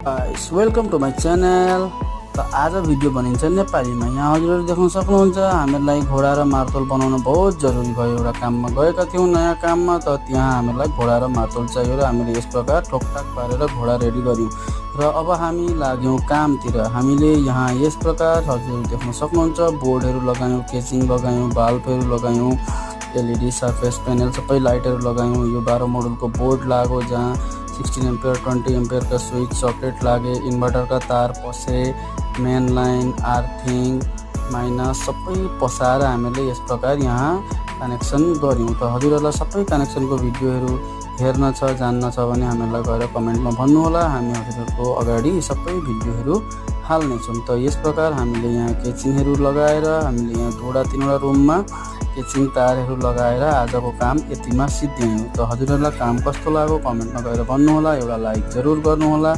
Guys welcome to my channel. आज video बनिन्छ नेपालीमा। यहाँ हजुरहरू देख्न सक्नुहुन्छ हामीलाई घोडा र मार्तोल बनाउन बहुत जरुरी भयो। एउटा काममा गएका थियौँ नयाँ काममा, त त्यहाँ हामीलाई घोडा र मार्तोल चाहियो र हामीले यस प्रकार ठोकठाक पारेर घोडा रेडी गर्यौँ र अब हामी लाग्यौँ कामतिर। हामीले यहाँ यस प्रकार हजुरहरू देख्न सक्नुहुन्छ बोर्डहरू लगायौँ, केचिङ लगायौँ, बाल्बहरू लगायौँ, एलईडी सर्फेस पैनल सबै लाइटहरू लगायौँ। यो 12 मोडलको बोर्ड लाग्यो जहाँ 16 एम्पियर 20 एम्पियर का स्विच सकेट लागे, इन्भर्टर का तार पसे, मेन लाइन आर्थिङ माइनस सबै पसाएर हामीले यस प्रकार यहाँ कनेक्सन गर्यौँ। त हजुरहरूलाई सबै कनेक्सनको भिडियोहरू हेर्न छ जान्न छ भने हामीलाई गएर कमेन्टमा भन्नुहोला, हामी हजुरहरूको अगाडि सबै भिडियोहरू हाल्नेछौँ। त यस प्रकार हामीले यहाँ केचिङहरू लगाएर हामीले यहाँ 2-3 रुममा केचिङ तारहरू लगाएर आजको काम यतिमा सिद्ध्यायौँ। त हजुरहरूलाई काम कस्तो लाग्यो कमेन्टमा गएर भन्नुहोला, एउटा लाइक जरुर गर्नुहोला।